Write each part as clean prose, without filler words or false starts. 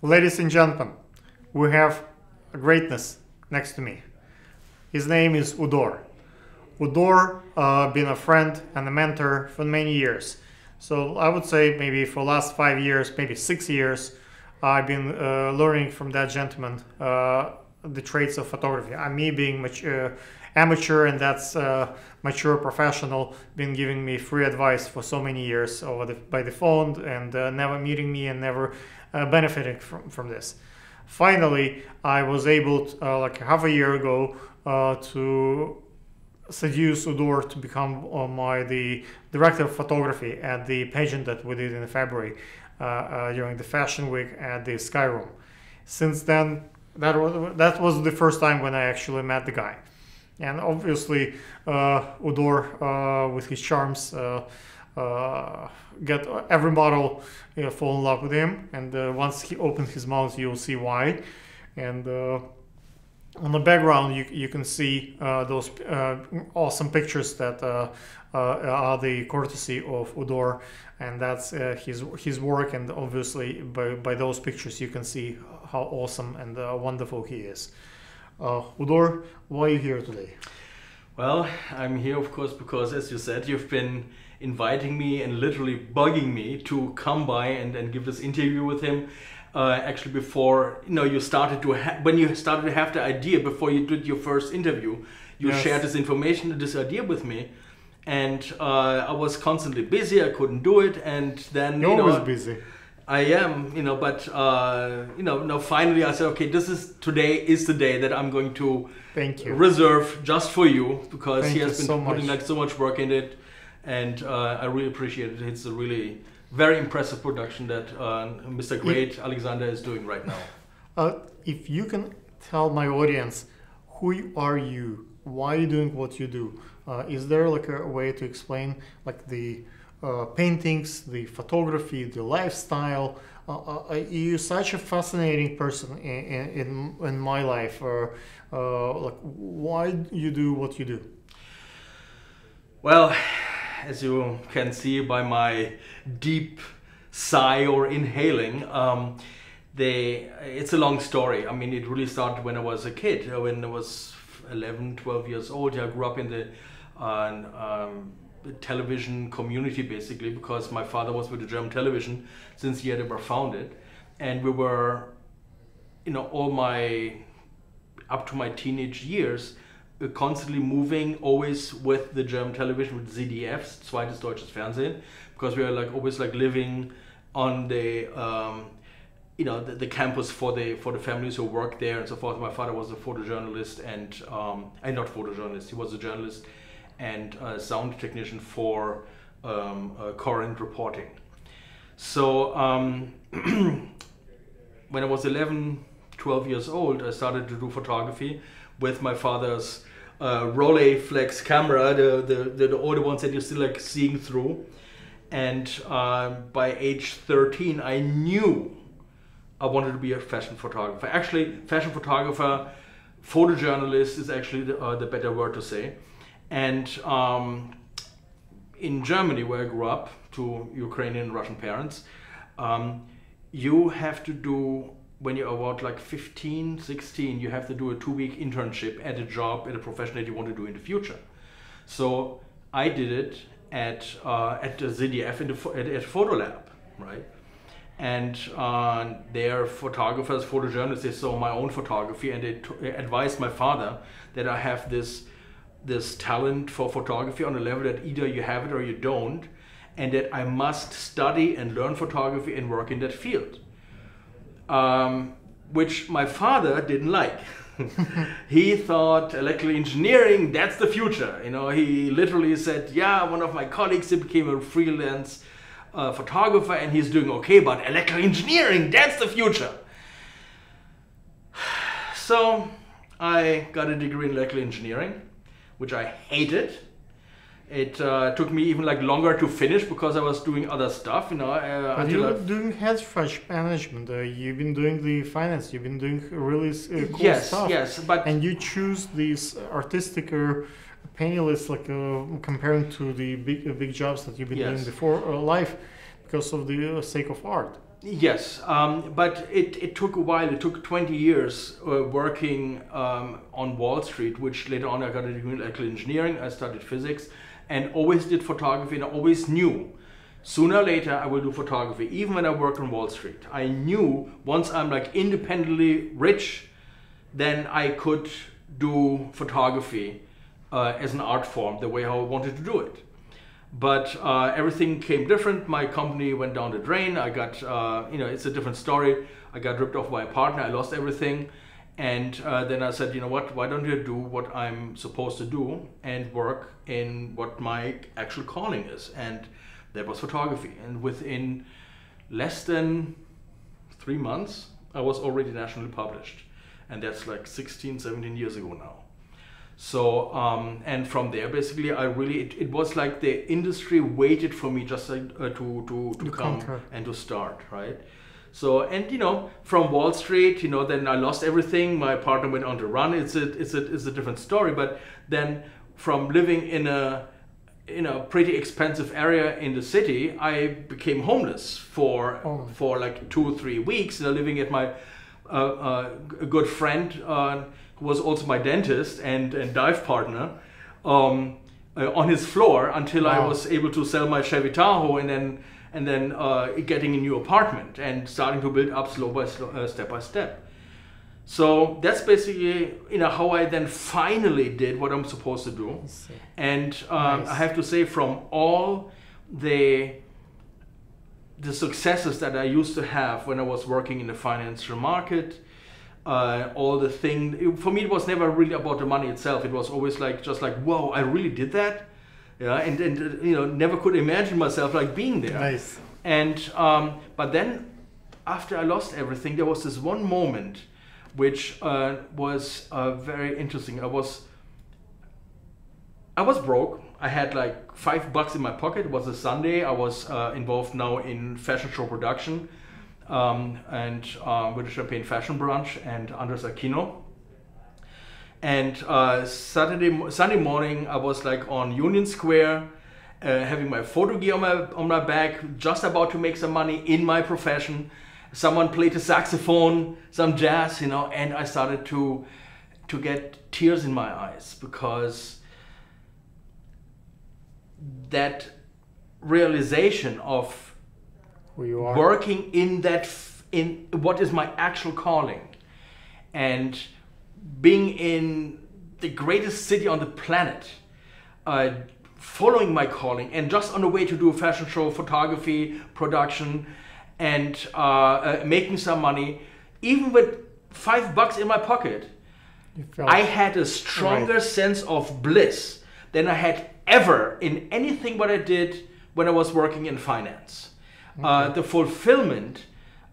Ladies and gentlemen, we have a greatness next to me. His name is Udor. Udor been a friend and a mentor for many years. So I would say maybe for the last 5 years, maybe 6 years, I've been learning from that gentleman the traits of photography. Me being amateur and that's mature professional, been giving me free advice for so many years by the phone and never meeting me and never benefiting from this. Finally, I was able to, like half a year ago to seduce Udor to become the director of photography at the pageant that we did in February during the Fashion Week at the Sky Room. Since then, that was the first time when I actually met the guy. And obviously, Udor, with his charms, get every model fall in love with him. And once he opens his mouth, you'll see why. And on the background, you can see those awesome pictures that are the courtesy of Udor, and that's his work. And obviously, by those pictures, you can see how awesome and wonderful he is. Udor, why are you here today? Well, I'm here, of course, because, as you said, you've been inviting me and literally bugging me to come by and give this interview with him. Actually, before you started to when you started to have the idea, before you did your first interview, you shared this information, this idea with me, and I was constantly busy. I couldn't do it, and then You're always busy. I am, but now finally I said, okay, today is the day that I'm going to reserve just for you, because he has been putting so much work in it, and I really appreciate it. It's a really very impressive production that Mr. Great Alexander is doing right now. If you can tell my audience, who are you? Why are you doing what you do? Is there like a way to explain like the paintings, the photography, the lifestyle? You're such a fascinating person in my life. Like, why you do what you do? Well, as you can see by my deep sigh or inhaling, it's a long story. I mean, it really started when I was a kid, when I was 11, 12 years old. I grew up in the television community, basically, because my father was with the German television since he had ever founded. And we were, up to my teenage years, constantly moving, always with the German television, with ZDFs, Zweites Deutsches Fernsehen, because we were always living on the the campus for the families who worked there and so forth. My father was a photojournalist and not photojournalist, he was a journalist and a sound technician for current reporting. So when I was 11, 12 years old, I started to do photography with my father's Rolleiflex camera, the older ones that you're still seeing through. And by age 13, I knew I wanted to be a fashion photographer. Actually, fashion photographer, photojournalist is actually the better word to say. And in Germany, where I grew up, to Ukrainian and Russian parents, you have to do, when you're about 15, 16, you have to do a 2-week internship at a job, at a profession that you want to do in the future. So I did it at the ZDF at Photo Lab, right? And their photographers, photojournalists, they saw my own photography, and they advised my father that I have this talent for photography on a level that either you have it or you don't, and that I must study and learn photography and work in that field. Which my father didn't like. He thought electrical engineering, that's the future. He literally said, yeah, one of my colleagues, he became a freelance photographer and he's doing okay, but electrical engineering, that's the future. So I got a degree in electrical engineering, which I hated. It took me even longer to finish because I was doing other stuff, But you were doing hedge management. You've been doing the finance. You've been doing really cool stuff. Yes, but and you choose these artistic penniless, comparing to the big jobs that you've been doing before life, because of the sake of art. Yes, but it took a while. It took 20 years working on Wall Street, which later on I got a degree in electrical engineering. I studied physics and always did photography, and I always knew sooner or later I will do photography. Even when I worked on Wall Street, I knew once I'm like independently rich, then I could do photography as an art form, the way how I wanted to do it. But everything came different. My company went down the drain. I got, it's a different story. I got ripped off by a partner. I lost everything. And then I said, you know what, why don't you do what I'm supposed to do and work in what my actual calling is? And that was photography. And within less than 3 months, I was already nationally published. And that's like 16, 17 years ago now. So, and from there, basically, it was like the industry waited for me just like, to come and to start, right? So, and from Wall Street, then I lost everything. My partner went on to run. It's a different story. But then from living in a pretty expensive area in the city, I became homeless for like 2 or 3 weeks, living at my a good friend who was also my dentist and dive partner on his floor until I was able to sell my Chevy Tahoe and then getting a new apartment and starting to build up step by step. So that's basically how I then finally did what I'm supposed to do. And nice. I have to say, from all the successes that I used to have when I was working in the financial market, all the thing, for me it was never really about the money itself. It was always just like, whoa, I really did that, and never could imagine myself like being there. Nice. And but then after I lost everything, there was this one moment which was very interesting. I was broke. I had like $5 in my pocket. It was a Sunday. I was involved now in fashion show production and with a Champagne Fashion Brunch and Andres Aquino. And Sunday morning, I was like on Union Square, having my photo gear on my back, just about to make some money in my profession. Someone played the saxophone, some jazz, and I started to get tears in my eyes, because that realization of who you are, working in what is my actual calling, and being in the greatest city on the planet, following my calling, and just on the way to do a fashion show, photography, production, and making some money, even with $5 in my pocket, I had a stronger sense of bliss than I had ever in anything what I did when I was working in finance. Okay. The fulfillment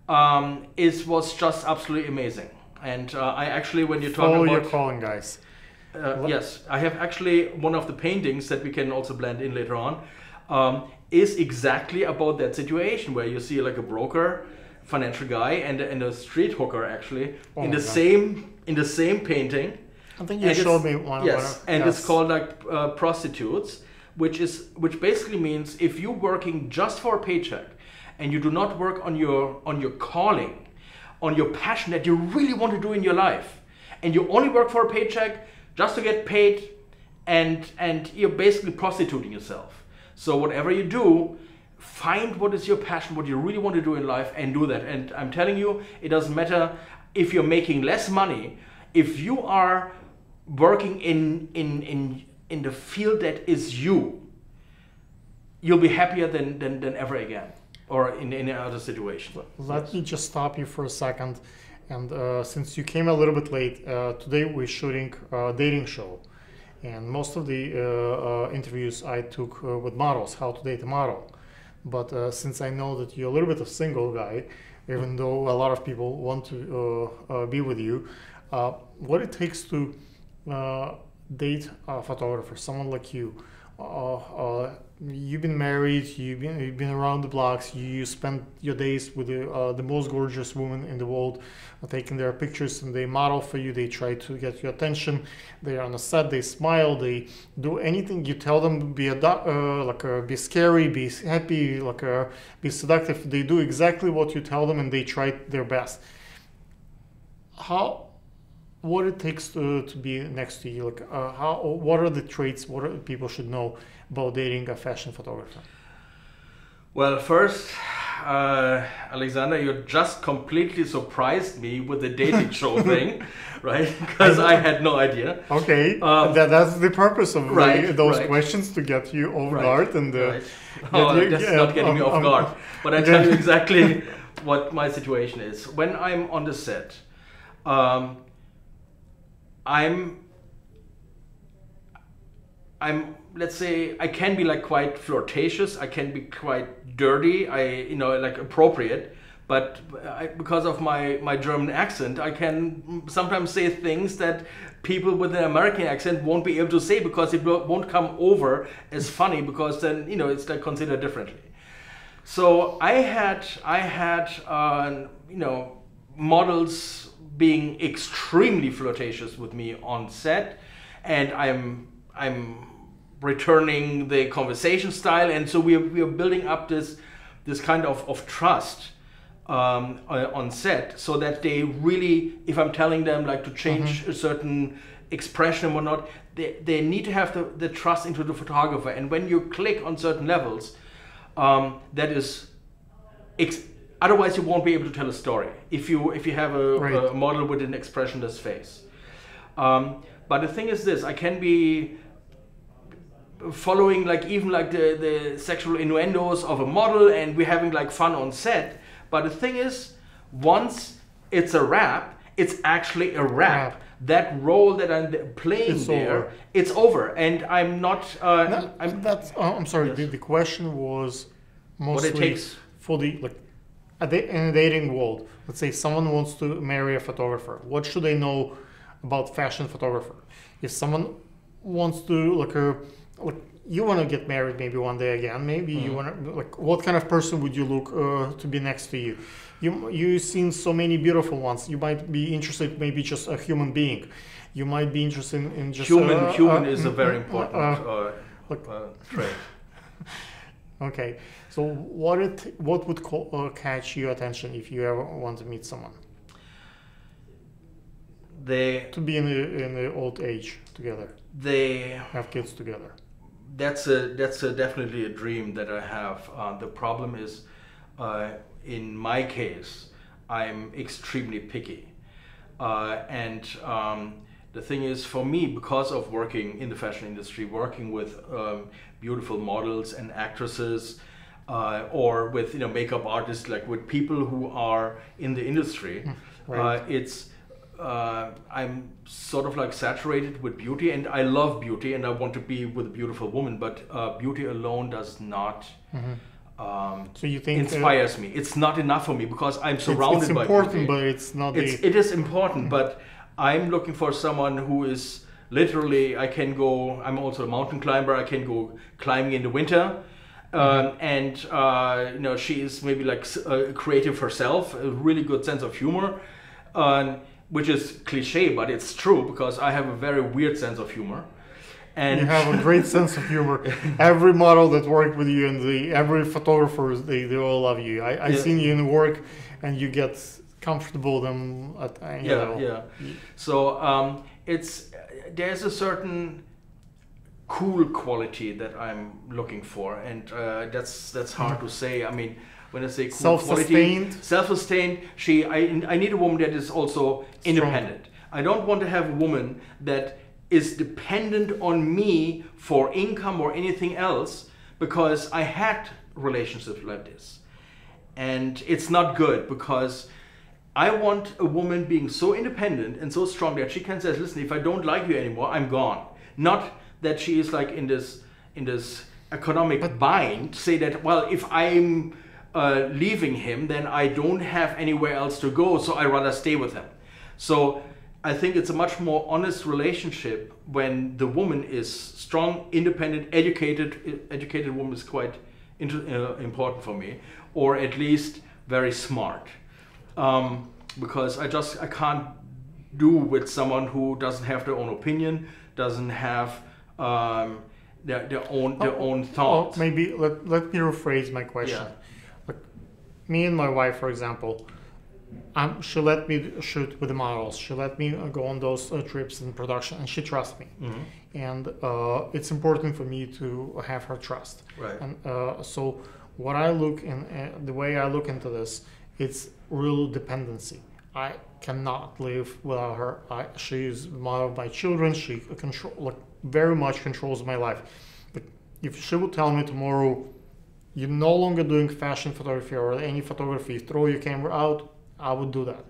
was just absolutely amazing. And I actually, when you're talking about... Follow your calling, guys. Yes, I have actually one of the paintings that we can also blend in later on, is exactly about that situation where you see like a broker, financial guy, and a street hooker actually in the same painting. I think you showed me one. Yes, and it's called like prostitutes, which basically means if you're working just for a paycheck and you do not work on your calling, on your passion that you really want to do in your life, and you only work for a paycheck just to get paid, and you're basically prostituting yourself. So whatever you do, find what is your passion, what you really want to do in life, and do that. And I'm telling you, it doesn't matter if you're making less money. If you are working in the field that is you'll be happier than ever again, or in any other situation. Let me just stop you for a second. And since you came a little bit late, today we're shooting a dating show. And most of the interviews I took with models, how to date a model. But since I know that you're a little bit of a single guy, even though a lot of people want to be with you, what it takes to date a photographer, someone like you, you've been married, you've been around the blocks, you spend your days with the most gorgeous woman in the world, taking their pictures, and they model for you, they try to get your attention, they're on the set, they smile, they do anything you tell them, be scary, be happy, be seductive, they do exactly what you tell them and they try their best. What it takes to be next to you, what are the traits, people should know about dating a fashion photographer? Well, first, Alexander, you just completely surprised me with the dating show thing, right? Because I had no idea. Okay, that's the purpose of those questions, to get you off guard and that's not getting me off guard. But I tell you exactly what my situation is. When I'm on the set, let's say I can be like quite flirtatious, I can be quite dirty, appropriate, but because of my German accent, I can sometimes say things that people with an American accent won't be able to say, because it won't come over as funny, because then it's like considered differently. So I had models being extremely flirtatious with me on set, and I'm returning the conversation style, and so we are building up this kind of trust on set, so that they really, if I'm telling them like to change a certain expression and whatnot, they need to have the trust into the photographer. And when you click on certain levels, that is otherwise you won't be able to tell a story if you have a model with an expressionless face. But the thing is this, I can be following even the sexual innuendos of a model, and we're having like fun on set. But the thing is, once it's a wrap, it's actually a wrap. That role that I'm playing it's over, and I'm not. I'm sorry. The question was mostly what it takes for the in a dating world. Let's say someone wants to marry a photographer. What should they know about fashion photographer? If someone wants to you want to get married maybe one day again, maybe you want to what kind of person would you look to be next to you? You've seen so many beautiful ones. You might be interested maybe just a human being. You might be interested in just human is a very important trait. Okay, so what would catch your attention if you ever want to meet someone? To be in the old age together. They have kids together. That's definitely a dream that I have. The problem is, in my case, I'm extremely picky, and the thing is, for me, because of working in the fashion industry, working with beautiful models and actresses, or with makeup artists, like with people who are in the industry, I'm sort of saturated with beauty, and I love beauty, and I want to be with a beautiful woman, but beauty alone does not so you think inspires me. It's not enough for me, because I'm surrounded by beauty. It's important, but it's not. It is important, but I'm looking for someone who is literally. I'm also a mountain climber. I can go climbing in the winter. And she is maybe creative herself, a really good sense of humor, which is cliche, but it's true, because I have a very weird sense of humor. And you have a great sense of humor. Every model that worked with you and every photographer, they all love you. I seen you in work, and you get comfortable them at any level. So there's a certain cool quality that I'm looking for, and that's hard to say. I mean, when I say cool quality, self-sustained. I need a woman that is also independent. I don't want to have a woman that is dependent on me for income or anything else, because I had relationships like this, and it's not good, because I want a woman being so independent and so strong that she can say, listen, if I don't like you anymore, I'm gone. Not that she is in this economic bind, say that, well, if I'm leaving him, then I don't have anywhere else to go, so I rather stay with him. So I think it's a much more honest relationship when the woman is strong, independent, educated. Educated woman is quite important for me, or at least very smart, because I can't do with someone who doesn't have their own opinion, doesn't have their own thoughts. Maybe let me rephrase my question. Yeah. Like, me and my wife, for example, she let me shoot with the models. She let me go on those trips in production, and she trusts me. Mm-hmm. And it's important for me to have her trust. Right. And so what I look in, the way I look into this, it's real dependency. I cannot live without her. She is the mother of my children. She very much controls my life. But if she would tell me tomorrow, you're no longer doing fashion photography or any photography, throw your camera out, I would do that.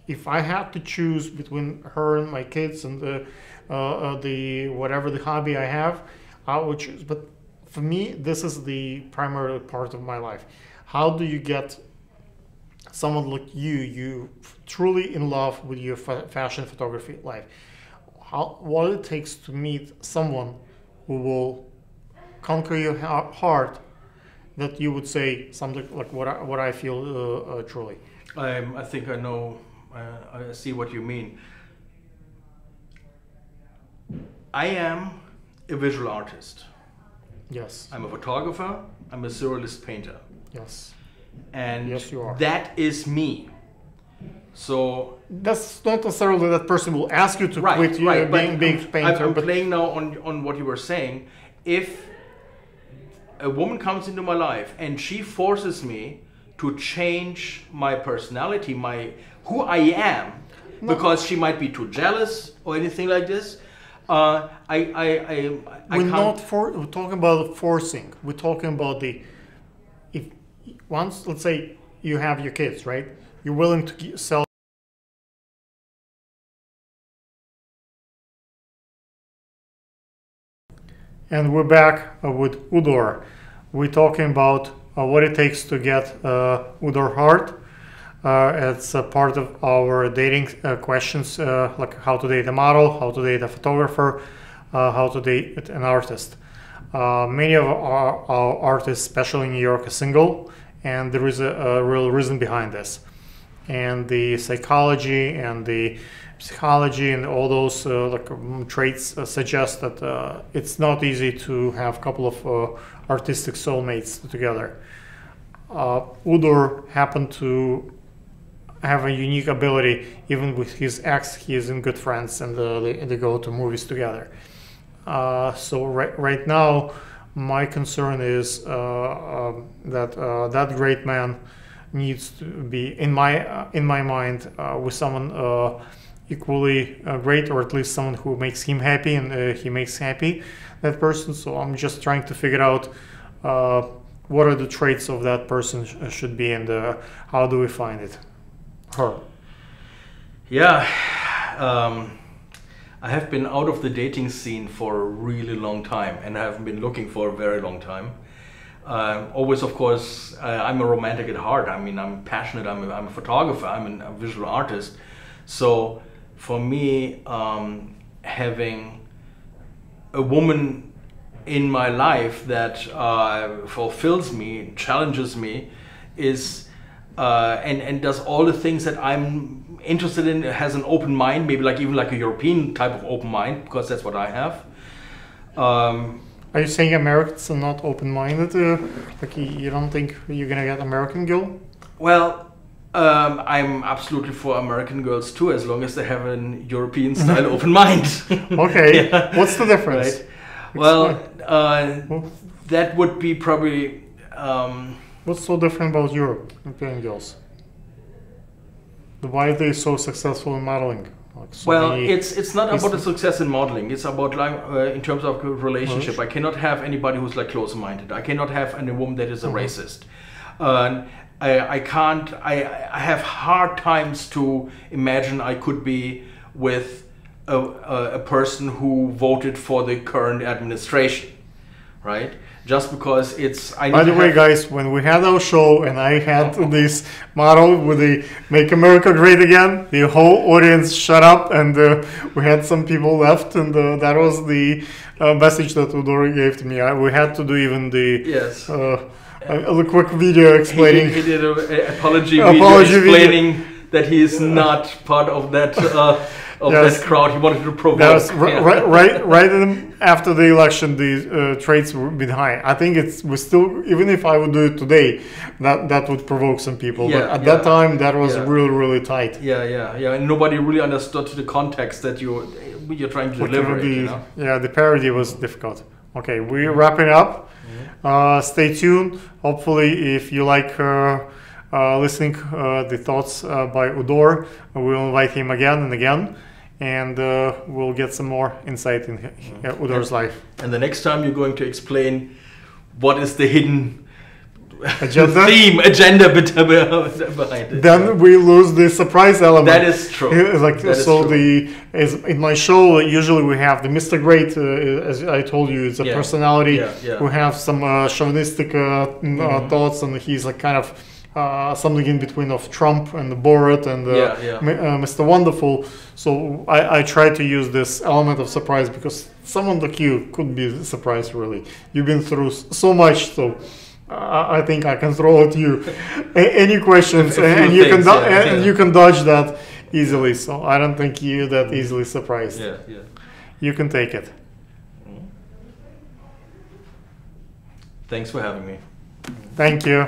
If I had to choose between her and my kids and the whatever the hobby I have, I would choose. But for me, this is the primary part of my life. How do you get someone like you truly in love with your fashion photography life? What it takes to meet someone who will conquer your heart, that you would say something like what I feel truly. I think I know. I see what you mean. I am a visual artist. Yes. I'm a photographer. I'm a surrealist painter. Yes. And yes, you are. That is me. So that's not necessarily that person will ask you to quit being painter. I'm playing now on what you were saying. If a woman comes into my life and she forces me to change my personality, who I am, because she might be too jealous or anything like this, we're talking about forcing. We're talking about once, let's say you have your kids, right? You're willing to sell. And we're back with Udor. We're talking about what it takes to get Udor heart. It's a part of our dating questions, like how to date a model, how to date a photographer, how to date an artist. Many of our artists, especially in New York, are single, and there is a real reason behind this. And the psychology and the psychology and all those traits suggest that it's not easy to have a couple of artistic soulmates together. Udor happened to have a unique ability. Even with his ex, he is in good friends, and they go to movies together. So right now, my concern is that that great man needs to be, in my mind, with someone equally great, or at least someone who makes him happy and he makes happy that person. So I'm just trying to figure out what are the traits of that person should be, and how do we find it? Her. Yeah. I have been out of the dating scene for a really long time, and I have been looking for a very long time. Always, of course, I'm a romantic at heart. I mean, I'm passionate. I'm a photographer. I'm a visual artist. So for me, having a woman in my life that fulfills me, challenges me, is and does all the things that I'm interested in, has an open mind, maybe even like a European type of open mind, because that's what I have. Are you saying Americans are not open-minded? Like you don't think you're gonna get American girl? Well, I'm absolutely for American girls too, as long as they have an European style open mind. Okay, yeah. What's the difference? Right. Well, that would be probably. What's so different about European girls? Why are they so successful in modeling? It's not about the success in modeling. It's about in terms of relationship. I cannot have anybody who's close-minded. I cannot have any woman that is a racist. I can't. I have hard times to imagine I could be with a person who voted for the current administration, right? just because it's. By the way, guys, when we had our show and I had this model with the "Make America Great Again," the whole audience shut up, and we had some people left, and that was the message that Udor gave to me. We had to do even the yes. A quick video explaining. He did an apology video explaining that he is not part of that. That crowd. He wanted to provoke. That was right after the election, the trades were a bit high. I think we still, even if I would do it today, that would provoke some people. Yeah, but at that time, that was really tight. Yeah. And nobody really understood the context that you're trying to deliver. Yeah, the parody was difficult. Okay, we're wrapping up. Stay tuned. Hopefully, if you like listening the thoughts by Udor, we'll invite him again and again, and we'll get some more insight in Udor's life. And the next time you're going to explain what is the hidden agenda behind it. Then we lose the surprise element. That is true. In my show, usually we have the Mr. Great, as I told you, it's a personality who have some chauvinistic thoughts, and he's like kind of something in between of Trump and Borat and Mr. Wonderful. So I try to use this element of surprise because someone like you could be surprised. Really, you've been through so much, so I think I can throw at you any questions, and you can dodge that easily. So I don't think you're that easily surprised. Yeah. You can take it. Thanks for having me. Thank you.